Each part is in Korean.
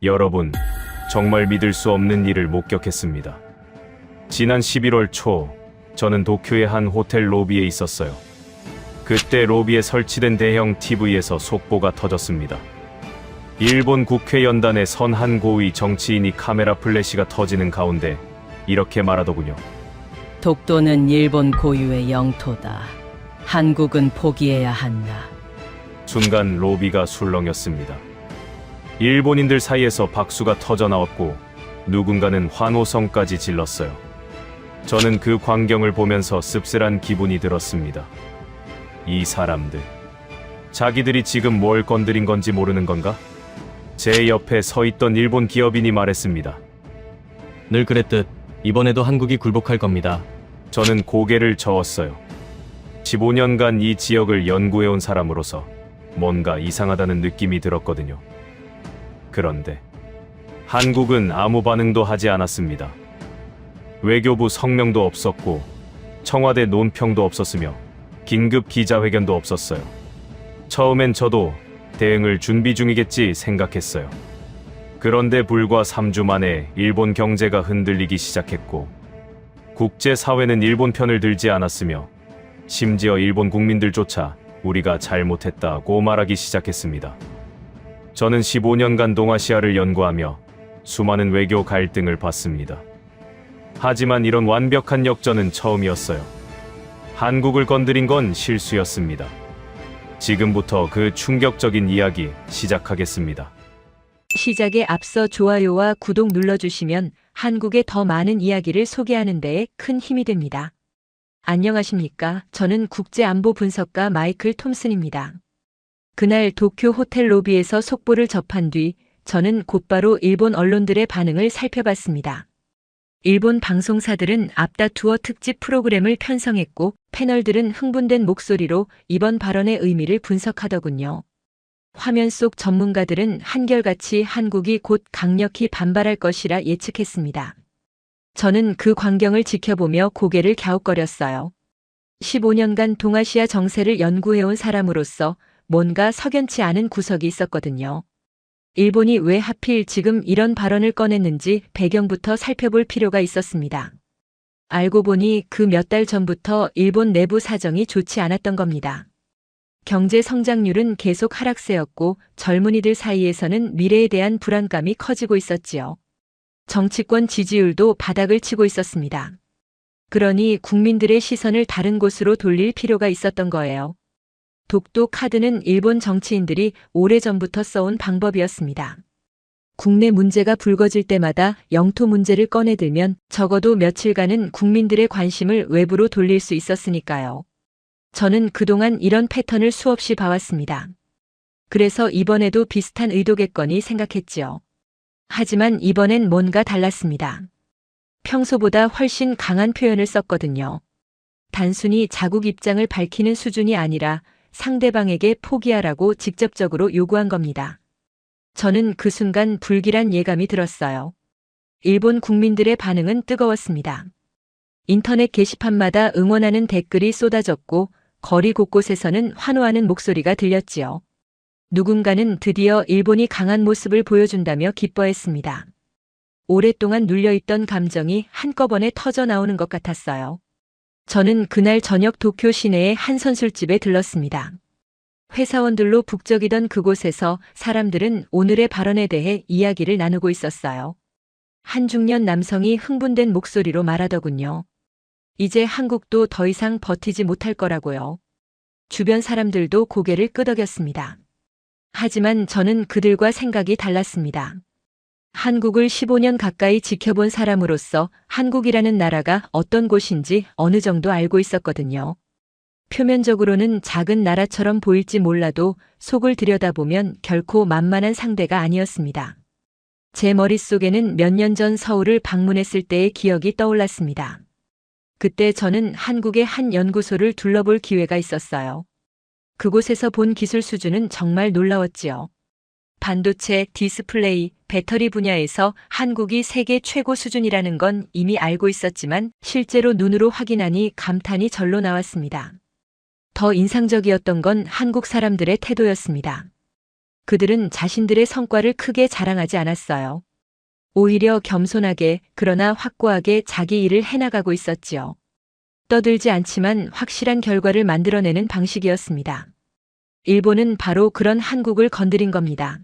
여러분, 정말 믿을 수 없는 일을 목격했습니다. 지난 11월 초, 저는 도쿄의 한 호텔 로비에 있었어요. 그때 로비에 설치된 대형 TV에서 속보가 터졌습니다. 일본 국회 연단의 선한 고위 정치인이 카메라 플래시가 터지는 가운데 이렇게 말하더군요. 독도는 일본 고유의 영토다. 한국은 포기해야 한다. 순간 로비가 술렁였습니다. 일본인들 사이에서 박수가 터져 나왔고 누군가는 환호성까지 질렀어요. 저는 그 광경을 보면서 씁쓸한 기분이 들었습니다. 이 사람들, 자기들이 지금 뭘 건드린 건지 모르는 건가? 제 옆에 서 있던 일본 기업인이 말했습니다. 늘 그랬듯 이번에도 한국이 굴복할 겁니다. 저는 고개를 저었어요. 15년간 이 지역을 연구해온 사람으로서 뭔가 이상하다는 느낌이 들었거든요. 그런데 한국은 아무 반응도 하지 않았습니다. 외교부 성명도 없었고 청와대 논평도 없었으며 긴급 기자회견도 없었어요. 처음엔 저도 대응을 준비 중이겠지 생각했어요. 그런데 불과 3주 만에 일본 경제가 흔들리기 시작했고 국제사회는 일본 편을 들지 않았으며 심지어 일본 국민들조차 우리가 잘못했다고 말하기 시작했습니다. 저는 15년간 동아시아를 연구하며 수많은 외교 갈등을 봤습니다. 하지만 이런 완벽한 역전은 처음이었어요. 한국을 건드린 건 실수였습니다. 지금부터 그 충격적인 이야기 시작하겠습니다. 시작에 앞서 좋아요와 구독 눌러주시면 한국의 더 많은 이야기를 소개하는 데에 큰 힘이 됩니다. 안녕하십니까? 저는 국제안보 분석가 마이클 톰슨입니다. 그날 도쿄 호텔 로비에서 속보를 접한 뒤 저는 곧바로 일본 언론들의 반응을 살펴봤습니다. 일본 방송사들은 앞다투어 특집 프로그램을 편성했고 패널들은 흥분된 목소리로 이번 발언의 의미를 분석하더군요. 화면 속 전문가들은 한결같이 한국이 곧 강력히 반발할 것이라 예측했습니다. 저는 그 광경을 지켜보며 고개를 갸웃거렸어요. 15년간 동아시아 정세를 연구해온 사람으로서 뭔가 석연치 않은 구석이 있었거든요. 일본이 왜 하필 지금 이런 발언을 꺼냈는지 배경부터 살펴볼 필요가 있었습니다. 알고 보니 그 몇 달 전부터 일본 내부 사정이 좋지 않았던 겁니다. 경제 성장률은 계속 하락세였고 젊은이들 사이에서는 미래에 대한 불안감이 커지고 있었지요. 정치권 지지율도 바닥을 치고 있었습니다. 그러니 국민들의 시선을 다른 곳으로 돌릴 필요가 있었던 거예요. 독도 카드는 일본 정치인들이 오래전부터 써온 방법이었습니다. 국내 문제가 불거질 때마다 영토 문제를 꺼내들면 적어도 며칠간은 국민들의 관심을 외부로 돌릴 수 있었으니까요. 저는 그동안 이런 패턴을 수없이 봐왔습니다. 그래서 이번에도 비슷한 의도겠거니 생각했지요. 하지만 이번엔 뭔가 달랐습니다. 평소보다 훨씬 강한 표현을 썼거든요. 단순히 자국 입장을 밝히는 수준이 아니라 상대방에게 포기하라고 직접적으로 요구한 겁니다. 저는 그 순간 불길한 예감이 들었어요. 일본 국민들의 반응은 뜨거웠습니다. 인터넷 게시판마다 응원하는 댓글이 쏟아졌고 거리 곳곳에서는 환호하는 목소리가 들렸지요. 누군가는 드디어 일본이 강한 모습을 보여준다며 기뻐했습니다. 오랫동안 눌려있던 감정이 한꺼번에 터져 나오는 것 같았어요. 저는 그날 저녁 도쿄 시내의 한 선술집에 들렀습니다. 회사원들로 북적이던 그곳에서 사람들은 오늘의 발언에 대해 이야기를 나누고 있었어요. 한 중년 남성이 흥분된 목소리로 말하더군요. 이제 한국도 더 이상 버티지 못할 거라고요. 주변 사람들도 고개를 끄덕였습니다. 하지만 저는 그들과 생각이 달랐습니다. 한국을 15년 가까이 지켜본 사람으로서 한국이라는 나라가 어떤 곳인지 어느 정도 알고 있었거든요. 표면적으로는 작은 나라처럼 보일지 몰라도 속을 들여다보면 결코 만만한 상대가 아니었습니다. 제 머릿속에는 몇 년 전 서울을 방문했을 때의 기억이 떠올랐습니다. 그때 저는 한국의 한 연구소를 둘러볼 기회가 있었어요. 그곳에서 본 기술 수준은 정말 놀라웠지요. 반도체, 디스플레이, 배터리 분야에서 한국이 세계 최고 수준이라는 건 이미 알고 있었지만 실제로 눈으로 확인하니 감탄이 절로 나왔습니다. 더 인상적이었던 건 한국 사람들의 태도였습니다. 그들은 자신들의 성과를 크게 자랑하지 않았어요. 오히려 겸손하게 그러나 확고하게 자기 일을 해나가고 있었지요. 떠들지 않지만 확실한 결과를 만들어내는 방식이었습니다. 일본은 바로 그런 한국을 건드린 겁니다.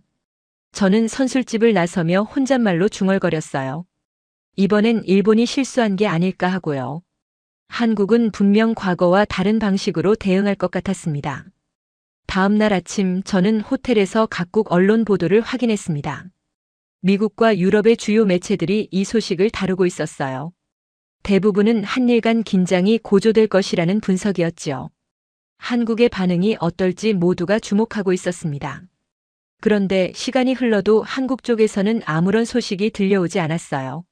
저는 선술집을 나서며 혼잣말로 중얼거렸어요. 이번엔 일본이 실수한 게 아닐까 하고요. 한국은 분명 과거와 다른 방식으로 대응할 것 같았습니다. 다음 날 아침 저는 호텔에서 각국 언론 보도를 확인했습니다. 미국과 유럽의 주요 매체들이 이 소식을 다루고 있었어요. 대부분은 한일 간 긴장이 고조될 것이라는 분석이었지요. 한국의 반응이 어떨지 모두가 주목하고 있었습니다. 그런데 시간이 흘러도 한국 쪽에서는 아무런 소식이 들려오지 않았어요.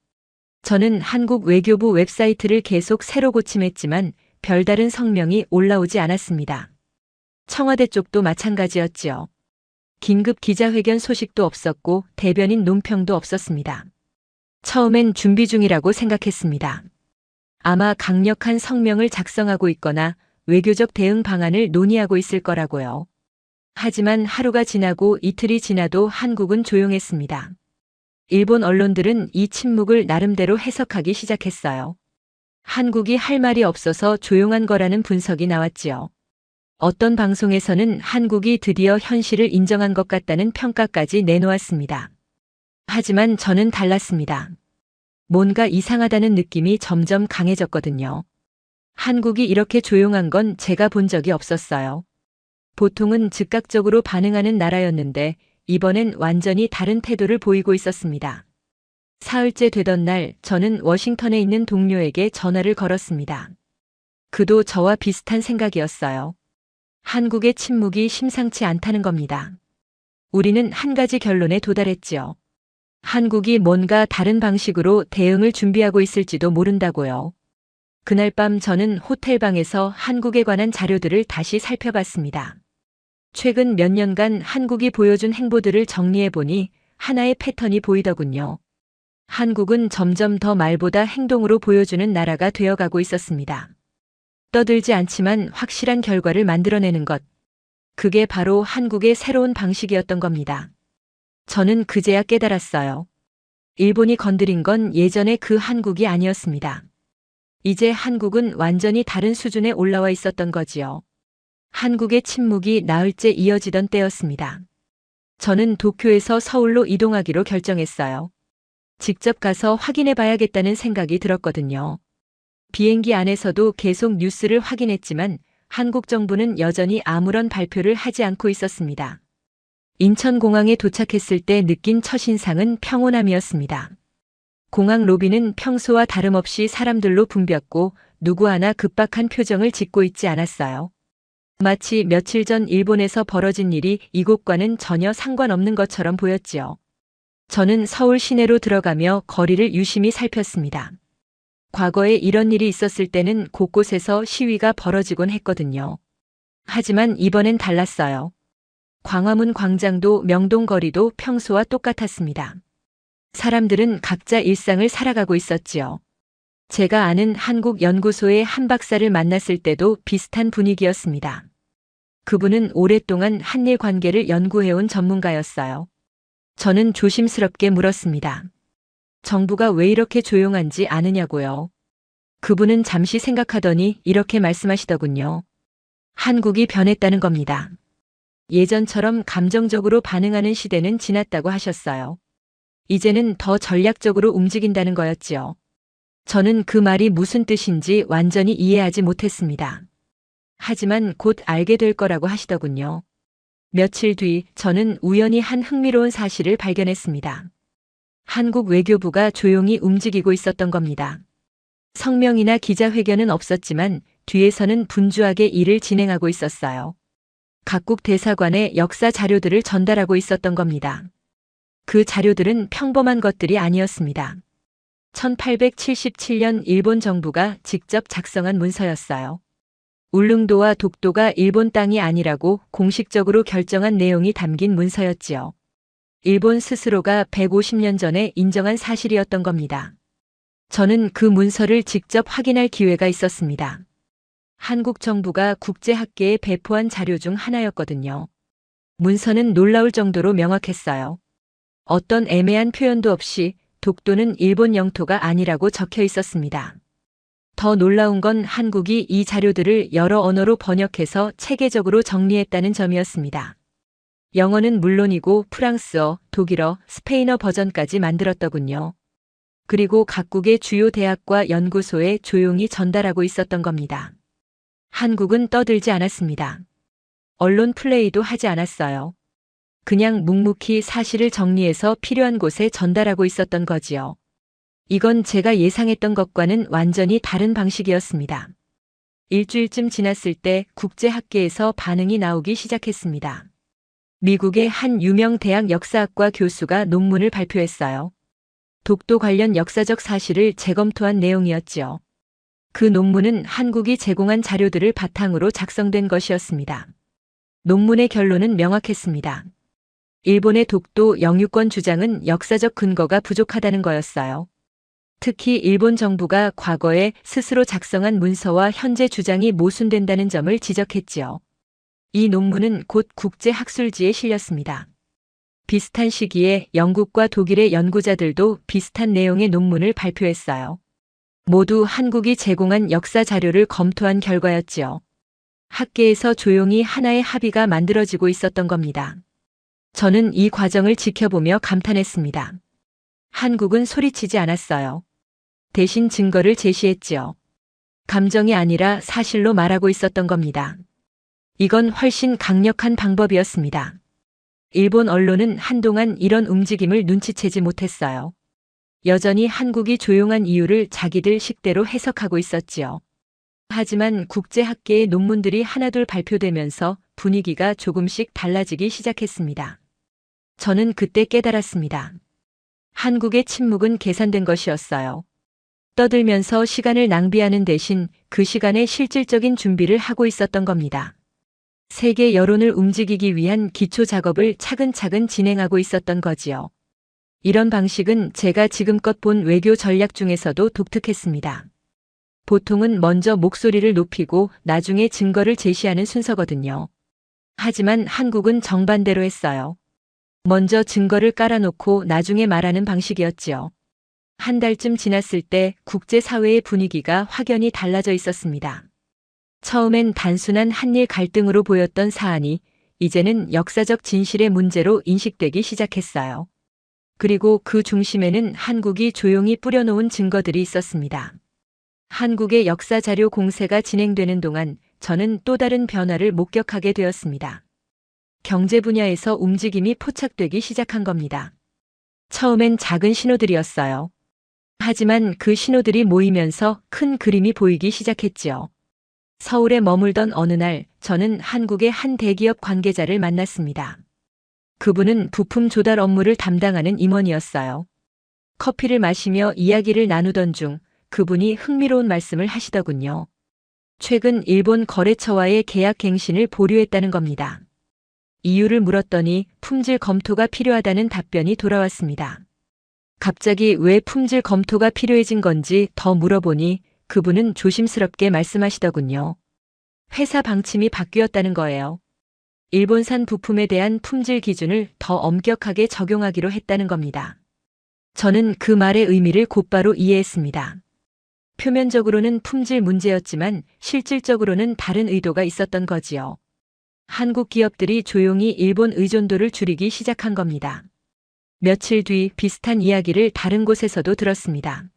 저는 한국 외교부 웹사이트를 계속 새로 고침했지만 별다른 성명이 올라오지 않았습니다. 청와대 쪽도 마찬가지였지요. 긴급 기자회견 소식도 없었고 대변인 논평도 없었습니다. 처음엔 준비 중이라고 생각했습니다. 아마 강력한 성명을 작성하고 있거나 외교적 대응 방안을 논의하고 있을 거라고요. 하지만 하루가 지나고 이틀이 지나도 한국은 조용했습니다. 일본 언론들은 이 침묵을 나름대로 해석하기 시작했어요. 한국이 할 말이 없어서 조용한 거라는 분석이 나왔지요. 어떤 방송에서는 한국이 드디어 현실을 인정한 것 같다는 평가까지 내놓았습니다. 하지만 저는 달랐습니다. 뭔가 이상하다는 느낌이 점점 강해졌거든요. 한국이 이렇게 조용한 건 제가 본 적이 없었어요. 보통은 즉각적으로 반응하는 나라였는데 이번엔 완전히 다른 태도를 보이고 있었습니다. 사흘째 되던 날 저는 워싱턴에 있는 동료에게 전화를 걸었습니다. 그도 저와 비슷한 생각이었어요. 한국의 침묵이 심상치 않다는 겁니다. 우리는 한 가지 결론에 도달했지요. 한국이 뭔가 다른 방식으로 대응을 준비하고 있을지도 모른다고요. 그날 밤 저는 호텔방에서 한국에 관한 자료들을 다시 살펴봤습니다. 최근 몇 년간 한국이 보여준 행보들을 정리해보니 하나의 패턴이 보이더군요. 한국은 점점 더 말보다 행동으로 보여주는 나라가 되어가고 있었습니다. 떠들지 않지만 확실한 결과를 만들어내는 것. 그게 바로 한국의 새로운 방식이었던 겁니다. 저는 그제야 깨달았어요. 일본이 건드린 건 예전의 그 한국이 아니었습니다. 이제 한국은 완전히 다른 수준에 올라와 있었던 거지요. 한국의 침묵이 나흘째 이어지던 때였습니다. 저는 도쿄에서 서울로 이동하기로 결정했어요. 직접 가서 확인해 봐야겠다는 생각이 들었거든요. 비행기 안에서도 계속 뉴스를 확인했지만 한국 정부는 여전히 아무런 발표를 하지 않고 있었습니다. 인천공항에 도착했을 때 느낀 첫인상은 평온함이었습니다. 공항 로비는 평소와 다름없이 사람들로 붐볐고 누구 하나 급박한 표정을 짓고 있지 않았어요. 마치 며칠 전 일본에서 벌어진 일이 이곳과는 전혀 상관없는 것처럼 보였지요. 저는 서울 시내로 들어가며 거리를 유심히 살폈습니다. 과거에 이런 일이 있었을 때는 곳곳에서 시위가 벌어지곤 했거든요. 하지만 이번엔 달랐어요. 광화문 광장도 명동거리도 평소와 똑같았습니다. 사람들은 각자 일상을 살아가고 있었지요. 제가 아는 한국 연구소의 한 박사를 만났을 때도 비슷한 분위기였습니다. 그분은 오랫동안 한일 관계를 연구해온 전문가였어요. 저는 조심스럽게 물었습니다. 정부가 왜 이렇게 조용한지 아느냐고요. 그분은 잠시 생각하더니 이렇게 말씀하시더군요. 한국이 변했다는 겁니다. 예전처럼 감정적으로 반응하는 시대는 지났다고 하셨어요. 이제는 더 전략적으로 움직인다는 거였지요. 저는 그 말이 무슨 뜻인지 완전히 이해하지 못했습니다. 하지만 곧 알게 될 거라고 하시더군요. 며칠 뒤 저는 우연히 한 흥미로운 사실을 발견했습니다. 한국 외교부가 조용히 움직이고 있었던 겁니다. 성명이나 기자회견은 없었지만 뒤에서는 분주하게 일을 진행하고 있었어요. 각국 대사관에 역사 자료들을 전달하고 있었던 겁니다. 그 자료들은 평범한 것들이 아니었습니다. 1877년 일본 정부가 직접 작성한 문서였어요. 울릉도와 독도가 일본 땅이 아니라고 공식적으로 결정한 내용이 담긴 문서였지요. 일본 스스로가 150년 전에 인정한 사실이었던 겁니다. 저는 그 문서를 직접 확인할 기회가 있었습니다. 한국 정부가 국제학계에 배포한 자료 중 하나였거든요. 문서는 놀라울 정도로 명확했어요. 어떤 애매한 표현도 없이 독도는 일본 영토가 아니라고 적혀 있었습니다. 더 놀라운 건 한국이 이 자료들을 여러 언어로 번역해서 체계적으로 정리했다는 점이었습니다. 영어는 물론이고 프랑스어, 독일어, 스페인어 버전까지 만들었더군요. 그리고 각국의 주요 대학과 연구소에 조용히 전달하고 있었던 겁니다. 한국은 떠들지 않았습니다. 언론 플레이도 하지 않았어요. 그냥 묵묵히 사실을 정리해서 필요한 곳에 전달하고 있었던 거지요. 이건 제가 예상했던 것과는 완전히 다른 방식이었습니다. 일주일쯤 지났을 때 국제학계에서 반응이 나오기 시작했습니다. 미국의 한 유명 대학 역사학과 교수가 논문을 발표했어요. 독도 관련 역사적 사실을 재검토한 내용이었지요. 그 논문은 한국이 제공한 자료들을 바탕으로 작성된 것이었습니다. 논문의 결론은 명확했습니다. 일본의 독도 영유권 주장은 역사적 근거가 부족하다는 거였어요. 특히 일본 정부가 과거에 스스로 작성한 문서와 현재 주장이 모순된다는 점을 지적했지요. 이 논문은 곧 국제학술지에 실렸습니다. 비슷한 시기에 영국과 독일의 연구자들도 비슷한 내용의 논문을 발표했어요. 모두 한국이 제공한 역사 자료를 검토한 결과였지요. 학계에서 조용히 하나의 합의가 만들어지고 있었던 겁니다. 저는 이 과정을 지켜보며 감탄했습니다. 한국은 소리치지 않았어요. 대신 증거를 제시했지요. 감정이 아니라 사실로 말하고 있었던 겁니다. 이건 훨씬 강력한 방법이었습니다. 일본 언론은 한동안 이런 움직임을 눈치채지 못했어요. 여전히 한국이 조용한 이유를 자기들 식대로 해석하고 있었지요. 하지만 국제학계의 논문들이 하나둘 발표되면서 분위기가 조금씩 달라지기 시작했습니다. 저는 그때 깨달았습니다. 한국의 침묵은 계산된 것이었어요. 떠들면서 시간을 낭비하는 대신 그 시간에 실질적인 준비를 하고 있었던 겁니다. 세계 여론을 움직이기 위한 기초 작업을 차근차근 진행하고 있었던 거지요. 이런 방식은 제가 지금껏 본 외교 전략 중에서도 독특했습니다. 보통은 먼저 목소리를 높이고 나중에 증거를 제시하는 순서거든요. 하지만 한국은 정반대로 했어요. 먼저 증거를 깔아놓고 나중에 말하는 방식이었지요. 한 달쯤 지났을 때 국제사회의 분위기가 확연히 달라져 있었습니다. 처음엔 단순한 한일 갈등으로 보였던 사안이 이제는 역사적 진실의 문제로 인식되기 시작했어요. 그리고 그 중심에는 한국이 조용히 뿌려놓은 증거들이 있었습니다. 한국의 역사자료 공세가 진행되는 동안 저는 또 다른 변화를 목격하게 되었습니다. 경제 분야에서 움직임이 포착되기 시작한 겁니다. 처음엔 작은 신호들이었어요. 하지만 그 신호들이 모이면서 큰 그림이 보이기 시작했지요. 서울에 머물던 어느 날 저는 한국의 한 대기업 관계자를 만났습니다. 그분은 부품 조달 업무를 담당하는 임원이었어요. 커피를 마시며 이야기를 나누던 중 그분이 흥미로운 말씀을 하시더군요. 최근 일본 거래처와의 계약 갱신을 보류했다는 겁니다. 이유를 물었더니 품질 검토가 필요하다는 답변이 돌아왔습니다. 갑자기 왜 품질 검토가 필요해진 건지 더 물어보니 그분은 조심스럽게 말씀하시더군요. 회사 방침이 바뀌었다는 거예요. 일본산 부품에 대한 품질 기준을 더 엄격하게 적용하기로 했다는 겁니다. 저는 그 말의 의미를 곧바로 이해했습니다. 표면적으로는 품질 문제였지만 실질적으로는 다른 의도가 있었던 거지요. 한국 기업들이 조용히 일본 의존도를 줄이기 시작한 겁니다. 며칠 뒤 비슷한 이야기를 다른 곳에서도 들었습니다.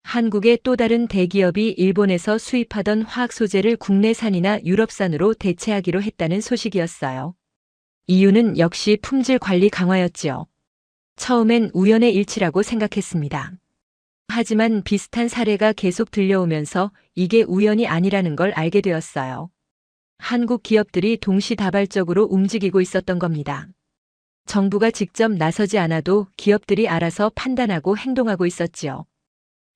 한국의 또 다른 대기업이 일본에서 수입하던 화학 소재를 국내산이나 유럽산으로 대체하기로 했다는 소식이었어요. 이유는 역시 품질 관리 강화였지요. 처음엔 우연의 일치라고 생각했습니다. 하지만 비슷한 사례가 계속 들려오면서 이게 우연이 아니라는 걸 알게 되었어요. 한국 기업들이 동시다발적으로 움직이고 있었던 겁니다. 정부가 직접 나서지 않아도 기업들이 알아서 판단하고 행동하고 있었지요.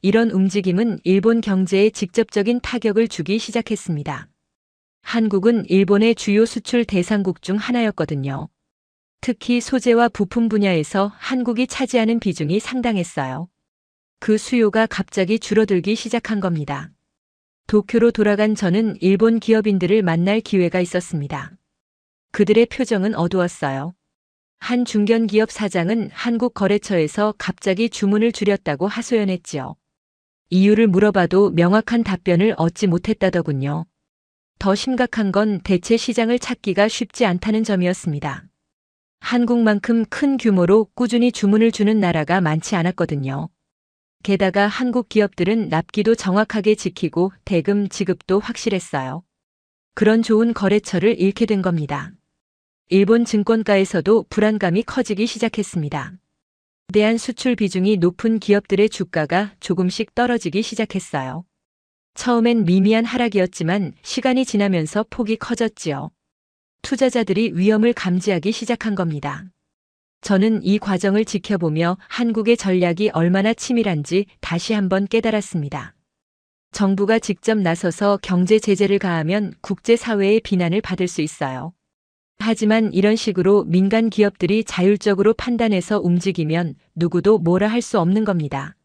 이런 움직임은 일본 경제에 직접적인 타격을 주기 시작했습니다. 한국은 일본의 주요 수출 대상국 중 하나였거든요. 특히 소재와 부품 분야에서 한국이 차지하는 비중이 상당했어요. 그 수요가 갑자기 줄어들기 시작한 겁니다. 도쿄로 돌아간 저는 일본 기업인들을 만날 기회가 있었습니다. 그들의 표정은 어두웠어요. 한 중견기업 사장은 한국거래처에서 갑자기 주문을 줄였다고 하소연했지요. 이유를 물어봐도 명확한 답변을 얻지 못했다더군요. 더 심각한 건 대체 시장을 찾기가 쉽지 않다는 점이었습니다. 한국만큼 큰 규모로 꾸준히 주문을 주는 나라가 많지 않았거든요. 게다가 한국 기업들은 납기도 정확하게 지키고 대금 지급도 확실했어요. 그런 좋은 거래처를 잃게 된 겁니다. 일본 증권가에서도 불안감이 커지기 시작했습니다. 대한 수출 비중이 높은 기업들의 주가가 조금씩 떨어지기 시작했어요. 처음엔 미미한 하락이었지만 시간이 지나면서 폭이 커졌지요. 투자자들이 위험을 감지하기 시작한 겁니다. 저는 이 과정을 지켜보며 한국의 전략이 얼마나 치밀한지 다시 한번 깨달았습니다. 정부가 직접 나서서 경제 제재를 가하면 국제사회의 비난을 받을 수 있어요. 하지만 이런 식으로 민간 기업들이 자율적으로 판단해서 움직이면 누구도 뭐라 할 수 없는 겁니다.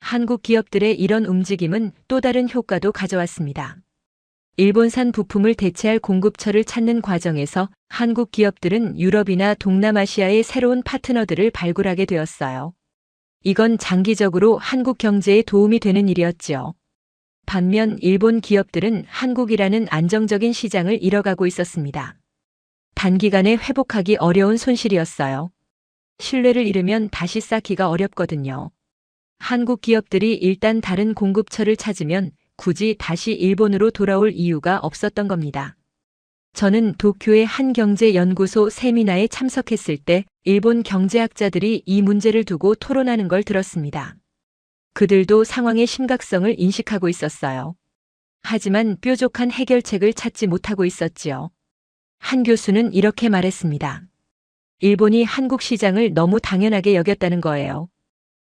한국 기업들의 이런 움직임은 또 다른 효과도 가져왔습니다. 일본산 부품을 대체할 공급처를 찾는 과정에서 한국 기업들은 유럽이나 동남아시아의 새로운 파트너들을 발굴하게 되었어요. 이건 장기적으로 한국 경제에 도움이 되는 일이었지요. 반면 일본 기업들은 한국이라는 안정적인 시장을 잃어가고 있었습니다. 단기간에 회복하기 어려운 손실이었어요. 신뢰를 잃으면 다시 쌓기가 어렵거든요. 한국 기업들이 일단 다른 공급처를 찾으면 굳이 다시 일본으로 돌아올 이유가 없었던 겁니다. 저는 도쿄의 한 경제연구소 세미나에 참석했을 때 일본 경제학자들이 이 문제를 두고 토론하는 걸 들었습니다. 그들도 상황의 심각성을 인식하고 있었어요. 하지만 뾰족한 해결책을 찾지 못하고 있었지요. 한 교수는 이렇게 말했습니다. 일본이 한국 시장을 너무 당연하게 여겼다는 거예요.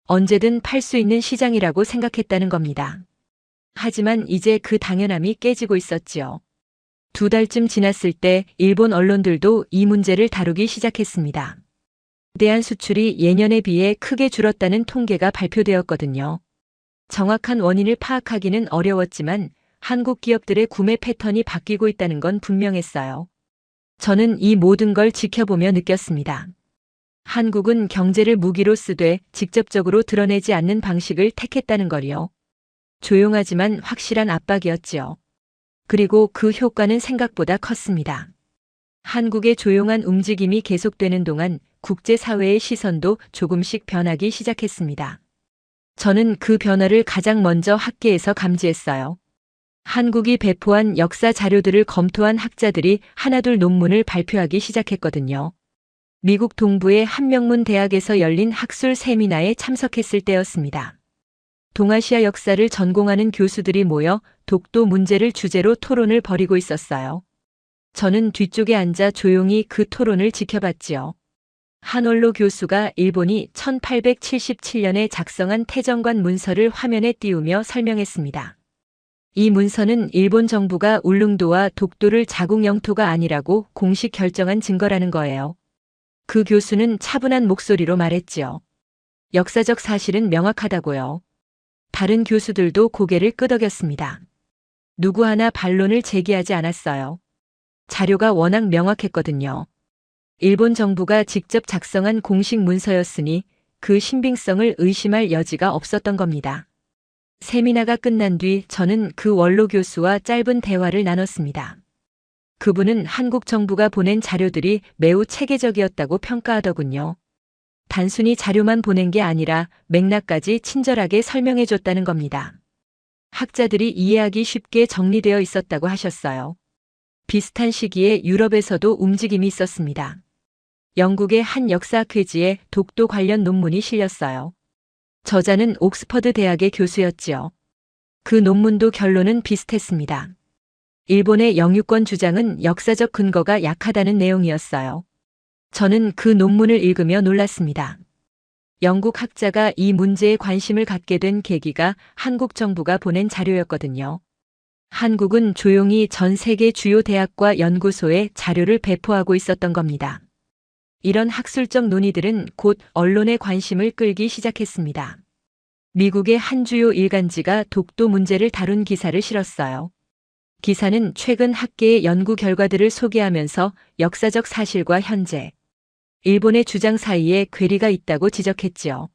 언제든 팔 수 있는 시장이라고 생각했다는 겁니다. 하지만 이제 그 당연함이 깨지고 있었지요. 2달쯤 지났을 때 일본 언론들도 이 문제를 다루기 시작했습니다. 대한 수출이 예년에 비해 크게 줄었다는 통계가 발표되었거든요. 정확한 원인을 파악하기는 어려웠지만 한국 기업들의 구매 패턴이 바뀌고 있다는 건 분명했어요. 저는 이 모든 걸 지켜보며 느꼈습니다. 한국은 경제를 무기로 쓰되 직접적으로 드러내지 않는 방식을 택했다는 걸요. 조용하지만 확실한 압박이었지요. 그리고 그 효과는 생각보다 컸습니다. 한국의 조용한 움직임이 계속되는 동안 국제사회의 시선도 조금씩 변하기 시작했습니다. 저는 그 변화를 가장 먼저 학계에서 감지했어요. 한국이 배포한 역사 자료들을 검토한 학자들이 하나둘 논문을 발표하기 시작했거든요. 미국 동부의 한명문 대학에서 열린 학술 세미나에 참석했을 때였습니다. 동아시아 역사를 전공하는 교수들이 모여 독도 문제를 주제로 토론을 벌이고 있었어요. 저는 뒤쪽에 앉아 조용히 그 토론을 지켜봤지요. 한올로 교수가 일본이 1877년에 작성한 태정관 문서를 화면에 띄우며 설명했습니다. 이 문서는 일본 정부가 울릉도와 독도를 자국 영토가 아니라고 공식 결정한 증거라는 거예요. 그 교수는 차분한 목소리로 말했지요. 역사적 사실은 명확하다고요. 다른 교수들도 고개를 끄덕였습니다. 누구 하나 반론을 제기하지 않았어요. 자료가 워낙 명확했거든요. 일본 정부가 직접 작성한 공식 문서였으니 그 신빙성을 의심할 여지가 없었던 겁니다. 세미나가 끝난 뒤 저는 그 원로 교수와 짧은 대화를 나눴습니다. 그분은 한국 정부가 보낸 자료들이 매우 체계적이었다고 평가하더군요. 단순히 자료만 보낸 게 아니라 맥락까지 친절하게 설명해 줬다는 겁니다. 학자들이 이해하기 쉽게 정리되어 있었다고 하셨어요. 비슷한 시기에 유럽에서도 움직임이 있었습니다. 영국의 한 역사학회지에 독도 관련 논문이 실렸어요. 저자는 옥스퍼드 대학의 교수였지요. 그 논문도 결론은 비슷했습니다. 일본의 영유권 주장은 역사적 근거가 약하다는 내용이었어요. 저는 그 논문을 읽으며 놀랐습니다. 영국 학자가 이 문제에 관심을 갖게 된 계기가 한국 정부가 보낸 자료였거든요. 한국은 조용히 전 세계 주요 대학과 연구소에 자료를 배포하고 있었던 겁니다. 이런 학술적 논의들은 곧 언론의 관심을 끌기 시작했습니다. 미국의 한 주요 일간지가 독도 문제를 다룬 기사를 실었어요. 기사는 최근 학계의 연구 결과들을 소개하면서 역사적 사실과 현재, 일본의 주장 사이에 괴리가 있다고 지적했지요.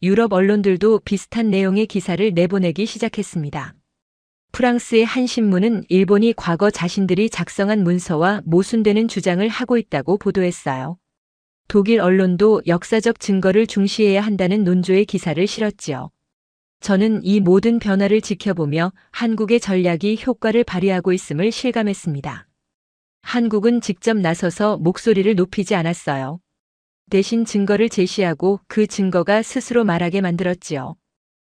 유럽 언론들도 비슷한 내용의 기사를 내보내기 시작했습니다. 프랑스의 한 신문은 일본이 과거 자신들이 작성한 문서와 모순되는 주장을 하고 있다고 보도했어요. 독일 언론도 역사적 증거를 중시해야 한다는 논조의 기사를 실었지요. 저는 이 모든 변화를 지켜보며 한국의 전략이 효과를 발휘하고 있음을 실감했습니다. 한국은 직접 나서서 목소리를 높이지 않았어요. 대신 증거를 제시하고 그 증거가 스스로 말하게 만들었지요.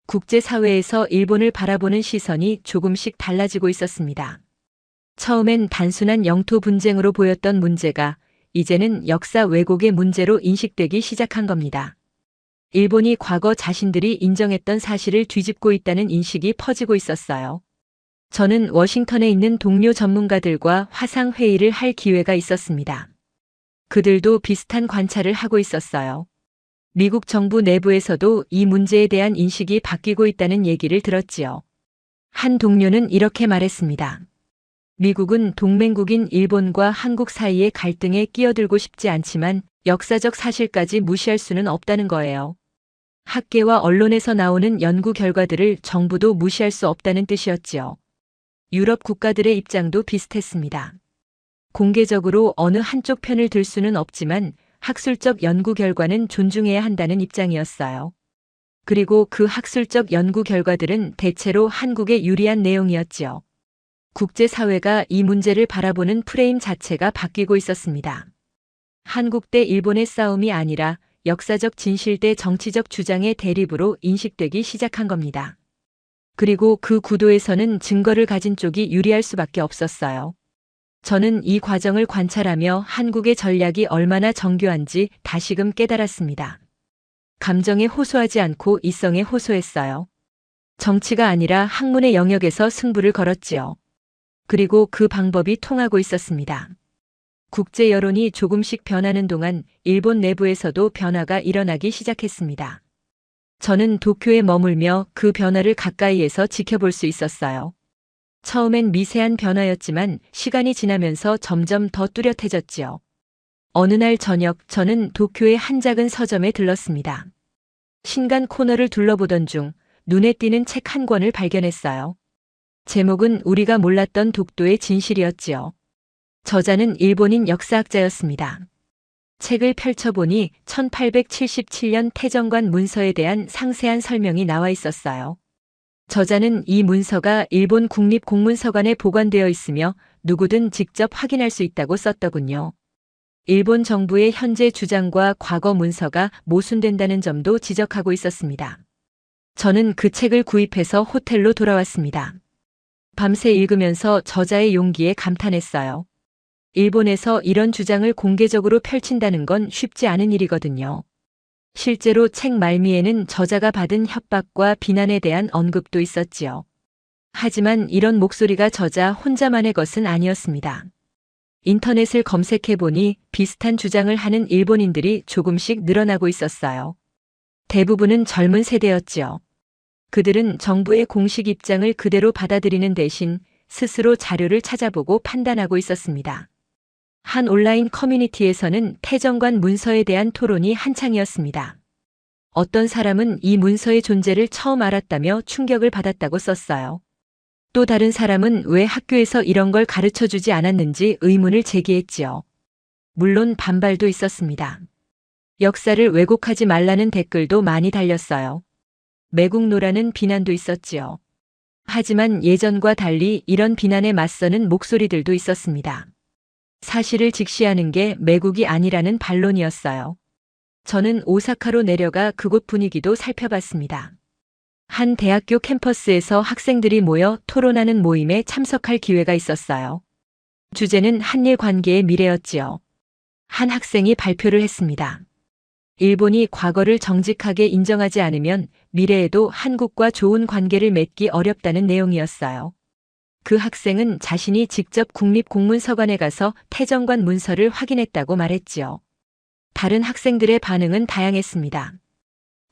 국제사회에서 일본을 바라보는 시선이 조금씩 달라지고 있었습니다. 처음엔 단순한 영토 분쟁으로 보였던 문제가 이제는 역사 왜곡의 문제로 인식되기 시작한 겁니다. 일본이 과거 자신들이 인정했던 사실을 뒤집고 있다는 인식이 퍼지고 있었어요. 저는 워싱턴에 있는 동료 전문가들과 화상회의를 할 기회가 있었습니다. 그들도 비슷한 관찰을 하고 있었어요. 미국 정부 내부에서도 이 문제에 대한 인식이 바뀌고 있다는 얘기를 들었지요. 한 동료는 이렇게 말했습니다. 미국은 동맹국인 일본과 한국 사이의 갈등에 끼어들고 싶지 않지만 역사적 사실까지 무시할 수는 없다는 거예요. 학계와 언론에서 나오는 연구 결과들을 정부도 무시할 수 없다는 뜻이었지요. 유럽 국가들의 입장도 비슷했습니다. 공개적으로 어느 한쪽 편을 들 수는 없지만 학술적 연구 결과는 존중해야 한다는 입장이었어요. 그리고 그 학술적 연구 결과들은 대체로 한국에 유리한 내용이었지요. 국제사회가 이 문제를 바라보는 프레임 자체가 바뀌고 있었습니다. 한국 대 일본의 싸움이 아니라 역사적 진실 대 정치적 주장의 대립으로 인식되기 시작한 겁니다. 그리고 그 구도에서는 증거를 가진 쪽이 유리할 수밖에 없었어요. 저는 이 과정을 관찰하며 한국의 전략이 얼마나 정교한지 다시금 깨달았습니다. 감정에 호소하지 않고 이성에 호소했어요. 정치가 아니라 학문의 영역에서 승부를 걸었지요. 그리고 그 방법이 통하고 있었습니다. 국제 여론이 조금씩 변하는 동안 일본 내부에서도 변화가 일어나기 시작했습니다. 저는 도쿄에 머물며 그 변화를 가까이에서 지켜볼 수 있었어요. 처음엔 미세한 변화였지만 시간이 지나면서 점점 더 뚜렷해졌지요. 어느 날 저녁 저는 도쿄의 한 작은 서점에 들렀습니다. 신간 코너를 둘러보던 중 눈에 띄는 책 한 권을 발견했어요. 제목은 우리가 몰랐던 독도의 진실이었지요. 저자는 일본인 역사학자였습니다. 책을 펼쳐보니 1877년 태정관 문서에 대한 상세한 설명이 나와 있었어요. 저자는 이 문서가 일본 국립공문서관에 보관되어 있으며 누구든 직접 확인할 수 있다고 썼더군요. 일본 정부의 현재 주장과 과거 문서가 모순된다는 점도 지적하고 있었습니다. 저는 그 책을 구입해서 호텔로 돌아왔습니다. 밤새 읽으면서 저자의 용기에 감탄했어요. 일본에서 이런 주장을 공개적으로 펼친다는 건 쉽지 않은 일이거든요. 실제로 책 말미에는 저자가 받은 협박과 비난에 대한 언급도 있었지요. 하지만 이런 목소리가 저자 혼자만의 것은 아니었습니다. 인터넷을 검색해보니 비슷한 주장을 하는 일본인들이 조금씩 늘어나고 있었어요. 대부분은 젊은 세대였지요. 그들은 정부의 공식 입장을 그대로 받아들이는 대신 스스로 자료를 찾아보고 판단하고 있었습니다. 한 온라인 커뮤니티에서는 태정관 문서에 대한 토론이 한창이었습니다. 어떤 사람은 이 문서의 존재를 처음 알았다며 충격을 받았다고 썼어요. 또 다른 사람은 왜 학교에서 이런 걸 가르쳐주지 않았는지 의문을 제기했지요. 물론 반발도 있었습니다. 역사를 왜곡하지 말라는 댓글도 많이 달렸어요. 매국노라는 비난도 있었지요. 하지만 예전과 달리 이런 비난에 맞서는 목소리들도 있었습니다. 사실을 직시하는 게 매국이 아니라는 반론이었어요. 저는 오사카로 내려가 그곳 분위기도 살펴봤습니다. 한 대학교 캠퍼스에서 학생들이 모여 토론하는 모임에 참석할 기회가 있었어요. 주제는 한일 관계의 미래였지요. 한 학생이 발표를 했습니다. 일본이 과거를 정직하게 인정하지 않으면 미래에도 한국과 좋은 관계를 맺기 어렵다는 내용이었어요. 그 학생은 자신이 직접 국립공문서관에 가서 태정관 문서를 확인했다고 말했지요. 다른 학생들의 반응은 다양했습니다.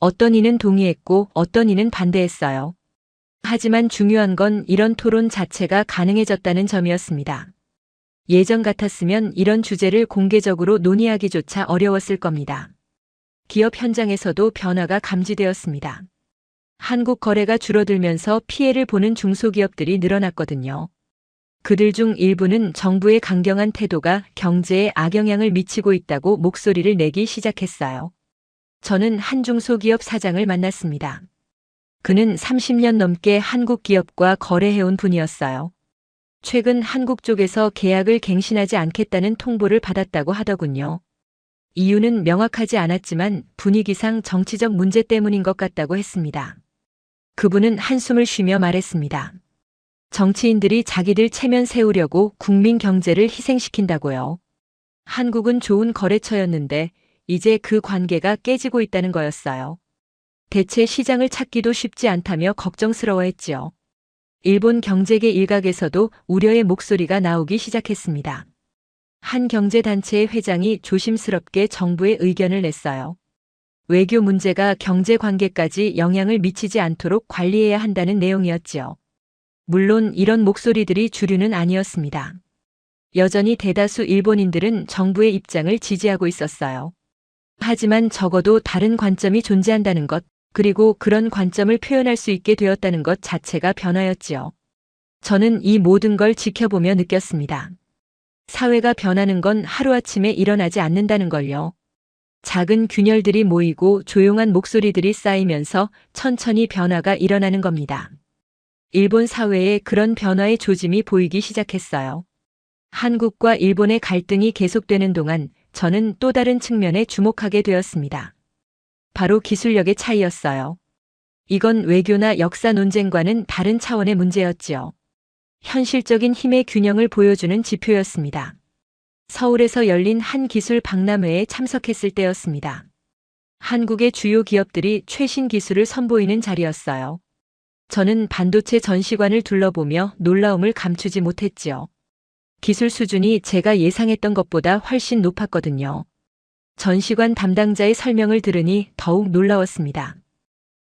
어떤 이는 동의했고 어떤 이는 반대했어요. 하지만 중요한 건 이런 토론 자체가 가능해졌다는 점이었습니다. 예전 같았으면 이런 주제를 공개적으로 논의하기조차 어려웠을 겁니다. 기업 현장에서도 변화가 감지되었습니다. 한국 거래가 줄어들면서 피해를 보는 중소기업들이 늘어났거든요. 그들 중 일부는 정부의 강경한 태도가 경제에 악영향을 미치고 있다고 목소리를 내기 시작했어요. 저는 한 중소기업 사장을 만났습니다. 그는 30년 넘게 한국 기업과 거래해온 분이었어요. 최근 한국 쪽에서 계약을 갱신하지 않겠다는 통보를 받았다고 하더군요. 이유는 명확하지 않았지만 분위기상 정치적 문제 때문인 것 같다고 했습니다. 그분은 한숨을 쉬며 말했습니다. 정치인들이 자기들 체면 세우려고 국민 경제를 희생시킨다고요. 한국은 좋은 거래처였는데 이제 그 관계가 깨지고 있다는 거였어요. 대체 시장을 찾기도 쉽지 않다며 걱정스러워했지요. 일본 경제계 일각에서도 우려의 목소리가 나오기 시작했습니다. 한 경제단체의 회장이 조심스럽게 정부에 의견을 냈어요. 외교 문제가 경제 관계까지 영향을 미치지 않도록 관리해야 한다는 내용이었지요. 물론 이런 목소리들이 주류는 아니었습니다. 여전히 대다수 일본인들은 정부의 입장을 지지하고 있었어요. 하지만 적어도 다른 관점이 존재한다는 것, 그리고 그런 관점을 표현할 수 있게 되었다는 것 자체가 변화였지요. 저는 이 모든 걸 지켜보며 느꼈습니다. 사회가 변하는 건 하루아침에 일어나지 않는다는 걸요. 작은 균열들이 모이고 조용한 목소리들이 쌓이면서 천천히 변화가 일어나는 겁니다. 일본 사회에 그런 변화의 조짐이 보이기 시작했어요. 한국과 일본의 갈등이 계속되는 동안 저는 또 다른 측면에 주목하게 되었습니다. 바로 기술력의 차이였어요. 이건 외교나 역사 논쟁과는 다른 차원의 문제였지요. 현실적인 힘의 균형을 보여주는 지표였습니다. 서울에서 열린 한 기술 박람회에 참석했을 때였습니다. 한국의 주요 기업들이 최신 기술을 선보이는 자리였어요. 저는 반도체 전시관을 둘러보며 놀라움을 감추지 못했지요. 기술 수준이 제가 예상했던 것보다 훨씬 높았거든요. 전시관 담당자의 설명을 들으니 더욱 놀라웠습니다.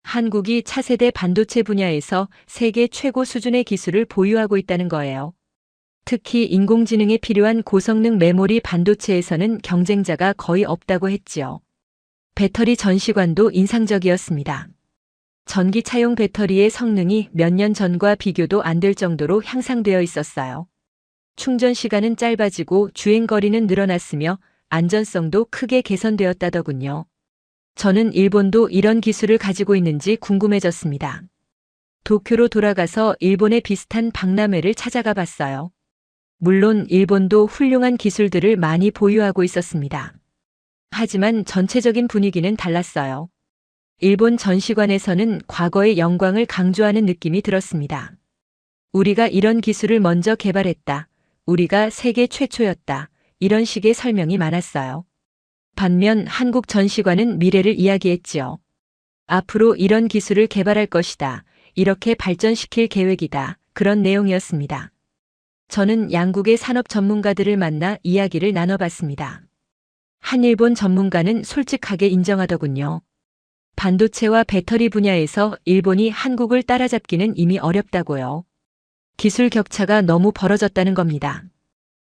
한국이 차세대 반도체 분야에서 세계 최고 수준의 기술을 보유하고 있다는 거예요. 특히 인공지능에 필요한 고성능 메모리 반도체에서는 경쟁자가 거의 없다고 했지요. 배터리 전시관도 인상적이었습니다. 전기차용 배터리의 성능이 몇 년 전과 비교도 안 될 정도로 향상되어 있었어요. 충전 시간은 짧아지고 주행거리는 늘어났으며 안전성도 크게 개선되었다더군요. 저는 일본도 이런 기술을 가지고 있는지 궁금해졌습니다. 도쿄로 돌아가서 일본의 비슷한 박람회를 찾아가 봤어요. 물론 일본도 훌륭한 기술들을 많이 보유하고 있었습니다. 하지만 전체적인 분위기는 달랐어요. 일본 전시관에서는 과거의 영광을 강조하는 느낌이 들었습니다. 우리가 이런 기술을 먼저 개발했다. 우리가 세계 최초였다. 이런 식의 설명이 많았어요. 반면 한국 전시관은 미래를 이야기했지요. 앞으로 이런 기술을 개발할 것이다. 이렇게 발전시킬 계획이다. 그런 내용이었습니다. 저는 양국의 산업 전문가들을 만나 이야기를 나눠봤습니다. 한 일본 전문가는 솔직하게 인정하더군요. 반도체와 배터리 분야에서 일본이 한국을 따라잡기는 이미 어렵다고요. 기술 격차가 너무 벌어졌다는 겁니다.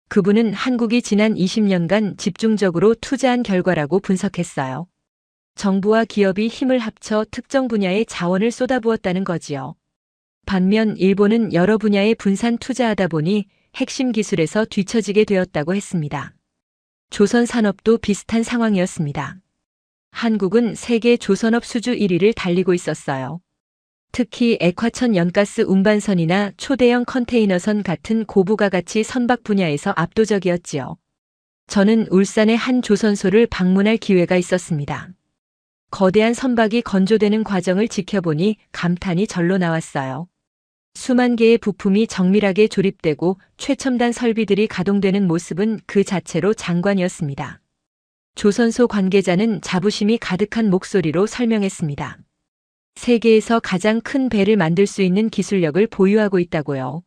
그분은 한국이 지난 20년간 집중적으로 투자한 결과라고 분석했어요. 정부와 기업이 힘을 합쳐 특정 분야에 자원을 쏟아부었다는 거지요. 반면 일본은 여러 분야에 분산 투자하다 보니 핵심 기술에서 뒤처지게 되었다고 했습니다. 조선 산업도 비슷한 상황이었습니다. 한국은 세계 조선업 수주 1위를 달리고 있었어요. 특히 액화천 연가스 운반선이나 초대형 컨테이너선 같은 고부가 가치 선박 분야에서 압도적이었지요. 저는 울산의 한 조선소를 방문할 기회가 있었습니다. 거대한 선박이 건조되는 과정을 지켜보니 감탄이 절로 나왔어요. 수만 개의 부품이 정밀하게 조립되고 최첨단 설비들이 가동되는 모습은 그 자체로 장관이었습니다. 조선소 관계자는 자부심이 가득한 목소리로 설명했습니다. 세계에서 가장 큰 배를 만들 수 있는 기술력을 보유하고 있다고요.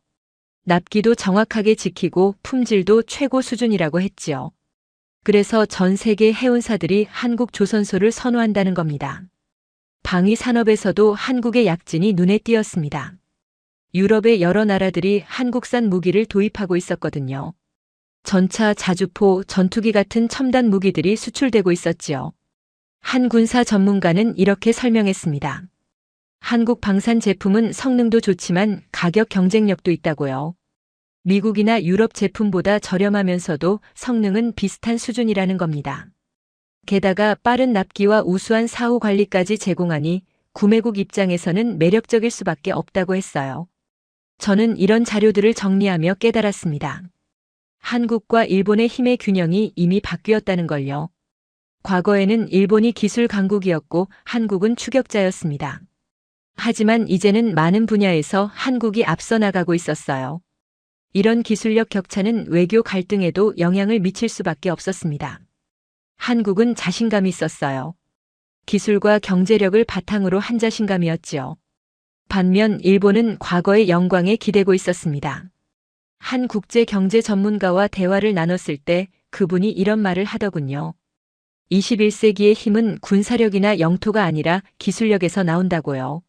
납기도 정확하게 지키고 품질도 최고 수준이라고 했지요. 그래서 전 세계 해운사들이 한국 조선소를 선호한다는 겁니다. 방위 산업에서도 한국의 약진이 눈에 띄었습니다. 유럽의 여러 나라들이 한국산 무기를 도입하고 있었거든요. 전차, 자주포, 전투기 같은 첨단 무기들이 수출되고 있었지요. 한 군사 전문가는 이렇게 설명했습니다. 한국 방산 제품은 성능도 좋지만 가격 경쟁력도 있다고요. 미국이나 유럽 제품보다 저렴하면서도 성능은 비슷한 수준이라는 겁니다. 게다가 빠른 납기와 우수한 사후 관리까지 제공하니 구매국 입장에서는 매력적일 수밖에 없다고 했어요. 저는 이런 자료들을 정리하며 깨달았습니다. 한국과 일본의 힘의 균형이 이미 바뀌었다는 걸요. 과거에는 일본이 기술 강국이었고 한국은 추격자였습니다. 하지만 이제는 많은 분야에서 한국이 앞서 나가고 있었어요. 이런 기술력 격차는 외교 갈등에도 영향을 미칠 수밖에 없었습니다. 한국은 자신감이 있었어요. 기술과 경제력을 바탕으로 한 자신감이었지요. 반면 일본은 과거의 영광에 기대고 있었습니다. 한 국제 경제 전문가와 대화를 나눴을 때 그분이 이런 말을 하더군요. 21세기의 힘은 군사력이나 영토가 아니라 기술력에서 나온다고요.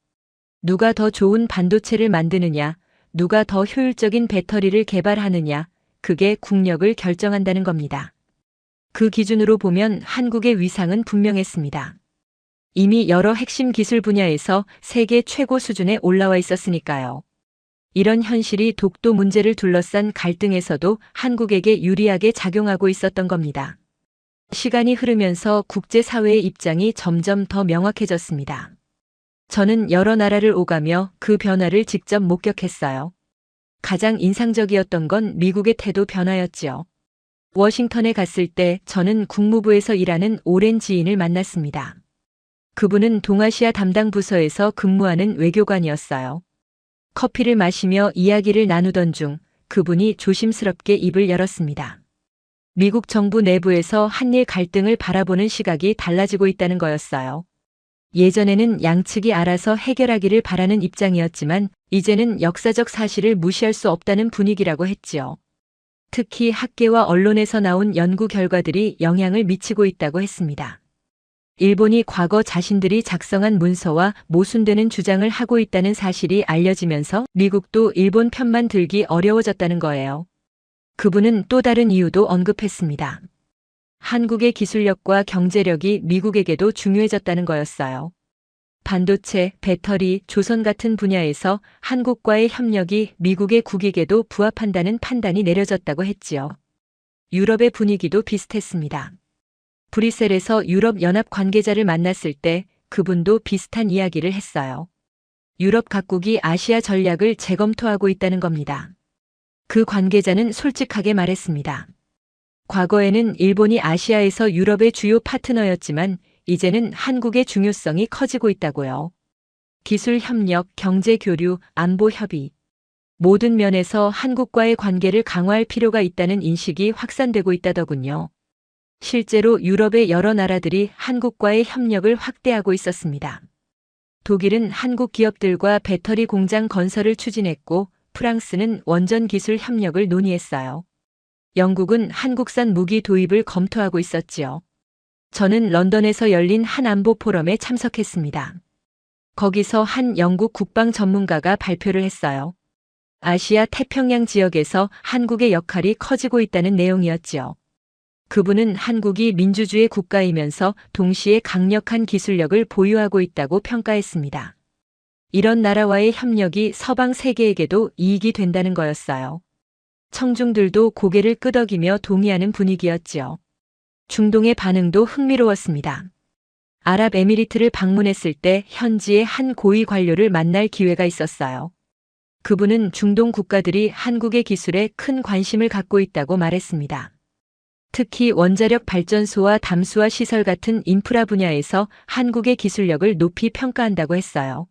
누가 더 좋은 반도체를 만드느냐, 누가 더 효율적인 배터리를 개발하느냐, 그게 국력을 결정한다는 겁니다. 그 기준으로 보면 한국의 위상은 분명했습니다. 이미 여러 핵심 기술 분야에서 세계 최고 수준에 올라와 있었으니까요. 이런 현실이 독도 문제를 둘러싼 갈등에서도 한국에게 유리하게 작용하고 있었던 겁니다. 시간이 흐르면서 국제사회의 입장이 점점 더 명확해졌습니다. 저는 여러 나라를 오가며 그 변화를 직접 목격했어요. 가장 인상적이었던 건 미국의 태도 변화였지요. 워싱턴에 갔을 때 저는 국무부에서 일하는 오랜 지인을 만났습니다. 그분은 동아시아 담당 부서에서 근무하는 외교관이었어요. 커피를 마시며 이야기를 나누던 중 그분이 조심스럽게 입을 열었습니다. 미국 정부 내부에서 한일 갈등을 바라보는 시각이 달라지고 있다는 거였어요. 예전에는 양측이 알아서 해결하기를 바라는 입장이었지만 이제는 역사적 사실을 무시할 수 없다는 분위기라고 했지요. 특히 학계와 언론에서 나온 연구 결과들이 영향을 미치고 있다고 했습니다. 일본이 과거 자신들이 작성한 문서와 모순되는 주장을 하고 있다는 사실이 알려지면서 미국도 일본 편만 들기 어려워졌다는 거예요. 그분은 또 다른 이유도 언급했습니다. 한국의 기술력과 경제력이 미국에게도 중요해졌다는 거였어요. 반도체, 배터리, 조선 같은 분야에서 한국과의 협력이 미국의 국익에도 부합한다는 판단이 내려졌다고 했지요. 유럽의 분위기도 비슷했습니다. 브뤼셀에서 유럽 연합 관계자를 만났을 때 그분도 비슷한 이야기를 했어요. 유럽 각국이 아시아 전략을 재검토하고 있다는 겁니다. 그 관계자는 솔직하게 말했습니다. 과거에는 일본이 아시아에서 유럽의 주요 파트너였지만 이제는 한국의 중요성이 커지고 있다고요. 기술 협력, 경제 교류, 안보 협의. 모든 면에서 한국과의 관계를 강화할 필요가 있다는 인식이 확산되고 있다더군요. 실제로 유럽의 여러 나라들이 한국과의 협력을 확대하고 있었습니다. 독일은 한국 기업들과 배터리 공장 건설을 추진했고 프랑스는 원전 기술 협력을 논의했어요. 영국은 한국산 무기 도입을 검토하고 있었지요. 저는 런던에서 열린 한 안보 포럼에 참석했습니다. 거기서 한 영국 국방 전문가가 발표를 했어요. 아시아 태평양 지역에서 한국의 역할이 커지고 있다는 내용이었지요. 그분은 한국이 민주주의 국가이면서 동시에 강력한 기술력을 보유하고 있다고 평가했습니다. 이런 나라와의 협력이 서방 세계에게도 이익이 된다는 거였어요. 청중들도 고개를 끄덕이며 동의하는 분위기였지요. 중동의 반응도 흥미로웠습니다. 아랍에미리트를 방문했을 때 현지의 한 고위 관료를 만날 기회가 있었어요. 그분은 중동 국가들이 한국의 기술에 큰 관심을 갖고 있다고 말했습니다. 특히 원자력 발전소와 담수화 시설 같은 인프라 분야에서 한국의 기술력을 높이 평가한다고 했어요.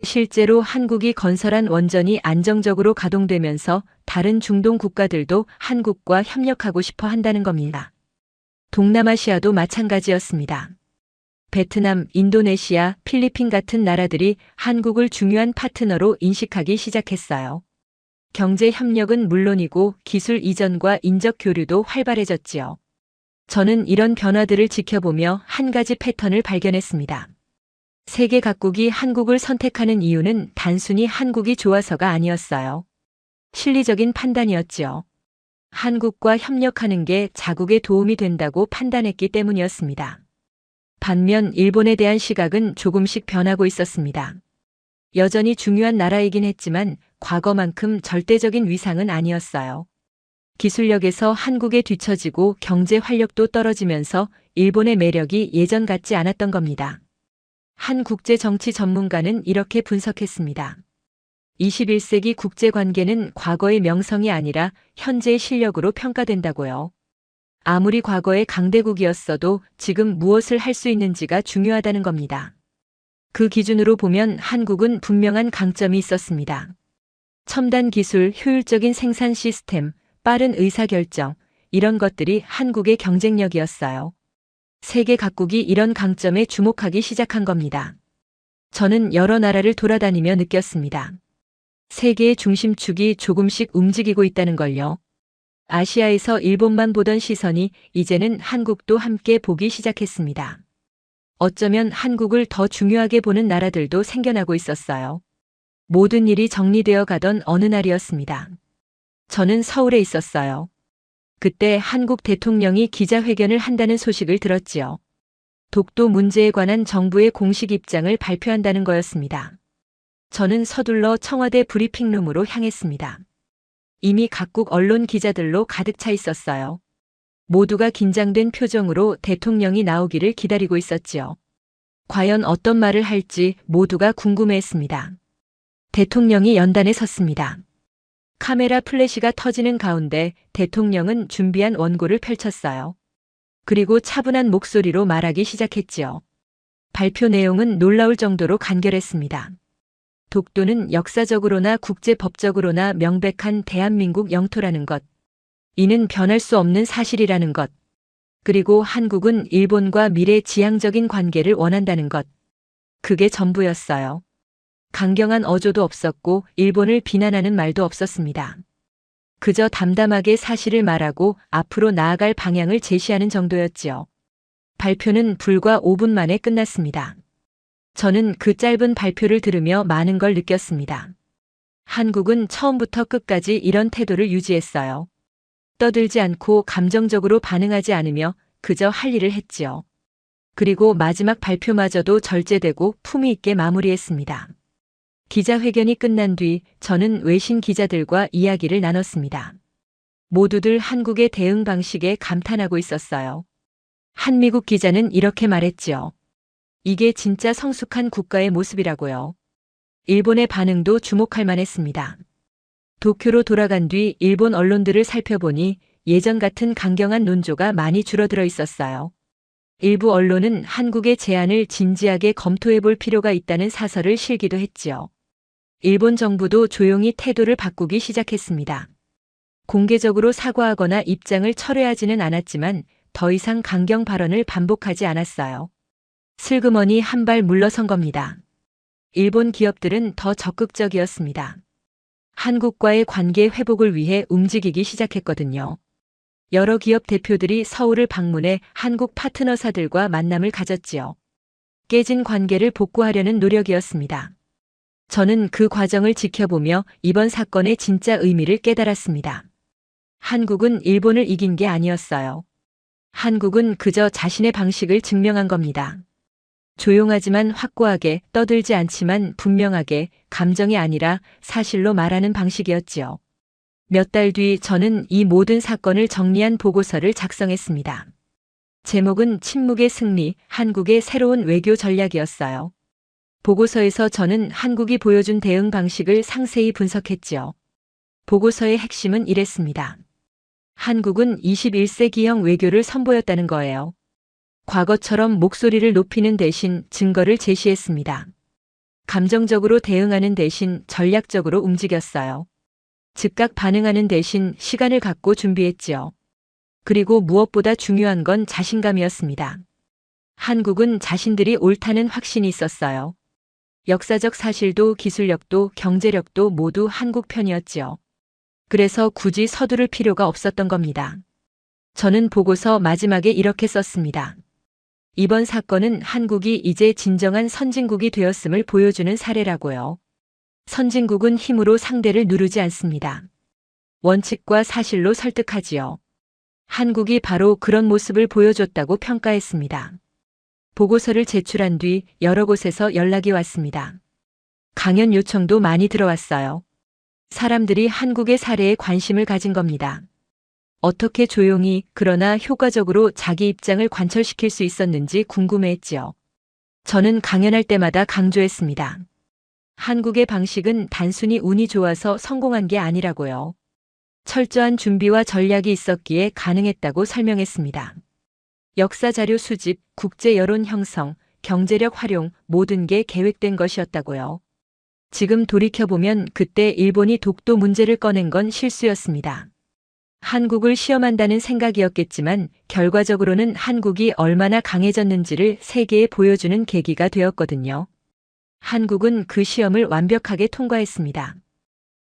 실제로 한국이 건설한 원전이 안정적으로 가동되면서 다른 중동 국가들도 한국과 협력하고 싶어 한다는 겁니다. 동남아시아도 마찬가지였습니다. 베트남, 인도네시아, 필리핀 같은 나라들이 한국을 중요한 파트너로 인식하기 시작했어요. 경제 협력은 물론이고 기술 이전과 인적 교류도 활발해졌지요. 저는 이런 변화들을 지켜보며 한 가지 패턴을 발견했습니다. 세계 각국이 한국을 선택하는 이유는 단순히 한국이 좋아서가 아니었어요. 실리적인 판단이었지요. 한국과 협력하는 게 자국에 도움이 된다고 판단했기 때문이었습니다. 반면 일본에 대한 시각은 조금씩 변하고 있었습니다. 여전히 중요한 나라이긴 했지만 과거만큼 절대적인 위상은 아니었어요. 기술력에서 한국에 뒤처지고 경제 활력도 떨어지면서 일본의 매력이 예전 같지 않았던 겁니다. 한 국제 정치 전문가는 이렇게 분석했습니다. 21세기 국제관계는 과거의 명성이 아니라 현재의 실력으로 평가된다고요. 아무리 과거의 강대국이었어도 지금 무엇을 할 수 있는지가 중요하다는 겁니다. 그 기준으로 보면 한국은 분명한 강점이 있었습니다. 첨단 기술, 효율적인 생산 시스템, 빠른 의사결정, 이런 것들이 한국의 경쟁력이었어요. 세계 각국이 이런 강점에 주목하기 시작한 겁니다. 저는 여러 나라를 돌아다니며 느꼈습니다. 세계의 중심축이 조금씩 움직이고 있다는 걸요. 아시아에서 일본만 보던 시선이 이제는 한국도 함께 보기 시작했습니다. 어쩌면 한국을 더 중요하게 보는 나라들도 생겨나고 있었어요. 모든 일이 정리되어 가던 어느 날이었습니다. 저는 서울에 있었어요. 그때 한국 대통령이 기자회견을 한다는 소식을 들었지요. 독도 문제에 관한 정부의 공식 입장을 발표한다는 거였습니다. 저는 서둘러 청와대 브리핑룸으로 향했습니다. 이미 각국 언론 기자들로 가득 차 있었어요. 모두가 긴장된 표정으로 대통령이 나오기를 기다리고 있었지요. 과연 어떤 말을 할지 모두가 궁금해했습니다. 대통령이 연단에 섰습니다. 카메라 플래시가 터지는 가운데 대통령은 준비한 원고를 펼쳤어요. 그리고 차분한 목소리로 말하기 시작했지요. 발표 내용은 놀라울 정도로 간결했습니다. 독도는 역사적으로나 국제법적으로나 명백한 대한민국 영토라는 것. 이는 변할 수 없는 사실이라는 것. 그리고 한국은 일본과 미래지향적인 관계를 원한다는 것. 그게 전부였어요. 강경한 어조도 없었고 일본을 비난하는 말도 없었습니다. 그저 담담하게 사실을 말하고 앞으로 나아갈 방향을 제시하는 정도였지요. 발표는 불과 5분 만에 끝났습니다. 저는 그 짧은 발표를 들으며 많은 걸 느꼈습니다. 한국은 처음부터 끝까지 이런 태도를 유지했어요. 떠들지 않고 감정적으로 반응하지 않으며 그저 할 일을 했지요. 그리고 마지막 발표마저도 절제되고 품위 있게 마무리했습니다. 기자회견이 끝난 뒤 저는 외신 기자들과 이야기를 나눴습니다. 모두들 한국의 대응 방식에 감탄하고 있었어요. 한 미국 기자는 이렇게 말했지요. 이게 진짜 성숙한 국가의 모습이라고요. 일본의 반응도 주목할 만했습니다. 도쿄로 돌아간 뒤 일본 언론들을 살펴보니 예전 같은 강경한 논조가 많이 줄어들어 있었어요. 일부 언론은 한국의 제안을 진지하게 검토해 볼 필요가 있다는 사설을 실기도 했지요. 일본 정부도 조용히 태도를 바꾸기 시작했습니다. 공개적으로 사과하거나 입장을 철회하지는 않았지만 더 이상 강경 발언을 반복하지 않았어요. 슬그머니 한 발 물러선 겁니다. 일본 기업들은 더 적극적이었습니다. 한국과의 관계 회복을 위해 움직이기 시작했거든요. 여러 기업 대표들이 서울을 방문해 한국 파트너사들과 만남을 가졌지요. 깨진 관계를 복구하려는 노력이었습니다. 저는 그 과정을 지켜보며 이번 사건의 진짜 의미를 깨달았습니다. 한국은 일본을 이긴 게 아니었어요. 한국은 그저 자신의 방식을 증명한 겁니다. 조용하지만 확고하게, 떠들지 않지만 분명하게, 감정이 아니라 사실로 말하는 방식이었지요. 몇 달 뒤 저는 이 모든 사건을 정리한 보고서를 작성했습니다. 제목은 침묵의 승리, 한국의 새로운 외교 전략이었어요. 보고서에서 저는 한국이 보여준 대응 방식을 상세히 분석했지요. 보고서의 핵심은 이랬습니다. 한국은 21세기형 외교를 선보였다는 거예요. 과거처럼 목소리를 높이는 대신 증거를 제시했습니다. 감정적으로 대응하는 대신 전략적으로 움직였어요. 즉각 반응하는 대신 시간을 갖고 준비했지요. 그리고 무엇보다 중요한 건 자신감이었습니다. 한국은 자신들이 옳다는 확신이 있었어요. 역사적 사실도 기술력도 경제력도 모두 한국 편이었지요. 그래서 굳이 서두를 필요가 없었던 겁니다. 저는 보고서 마지막에 이렇게 썼습니다. 이번 사건은 한국이 이제 진정한 선진국이 되었음을 보여주는 사례라고요. 선진국은 힘으로 상대를 누르지 않습니다. 원칙과 사실로 설득하지요. 한국이 바로 그런 모습을 보여줬다고 평가했습니다. 보고서를 제출한 뒤 여러 곳에서 연락이 왔습니다. 강연 요청도 많이 들어왔어요. 사람들이 한국의 사례에 관심을 가진 겁니다. 어떻게 조용히 그러나 효과적으로 자기 입장을 관철시킬 수 있었는지 궁금해했지요. 저는 강연할 때마다 강조했습니다. 한국의 방식은 단순히 운이 좋아서 성공한 게 아니라고요. 철저한 준비와 전략이 있었기에 가능했다고 설명했습니다. 역사 자료 수집, 국제 여론 형성, 경제력 활용 모든 게 계획된 것이었다고요. 지금 돌이켜보면 그때 일본이 독도 문제를 꺼낸 건 실수였습니다. 한국을 시험한다는 생각이었겠지만 결과적으로는 한국이 얼마나 강해졌는지를 세계에 보여주는 계기가 되었거든요. 한국은 그 시험을 완벽하게 통과했습니다.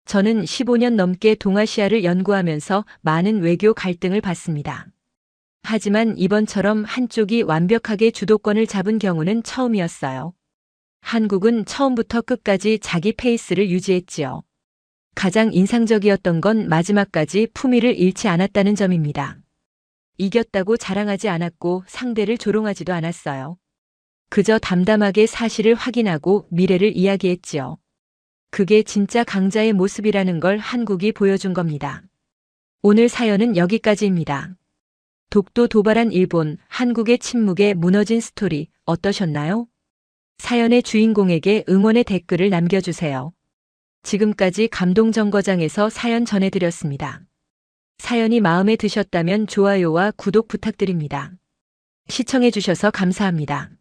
저는 15년 넘게 동아시아를 연구하면서 많은 외교 갈등을 봤습니다. 하지만 이번처럼 한쪽이 완벽하게 주도권을 잡은 경우는 처음이었어요. 한국은 처음부터 끝까지 자기 페이스를 유지했지요. 가장 인상적이었던 건 마지막까지 품위를 잃지 않았다는 점입니다. 이겼다고 자랑하지 않았고 상대를 조롱하지도 않았어요. 그저 담담하게 사실을 확인하고 미래를 이야기했지요. 그게 진짜 강자의 모습이라는 걸 한국이 보여준 겁니다. 오늘 사연은 여기까지입니다. 독도 도발한 일본, 한국의 침묵에 무너진 스토리 어떠셨나요? 사연의 주인공에게 응원의 댓글을 남겨주세요. 지금까지 감동정거장에서 사연 전해드렸습니다. 사연이 마음에 드셨다면 좋아요와 구독 부탁드립니다. 시청해주셔서 감사합니다.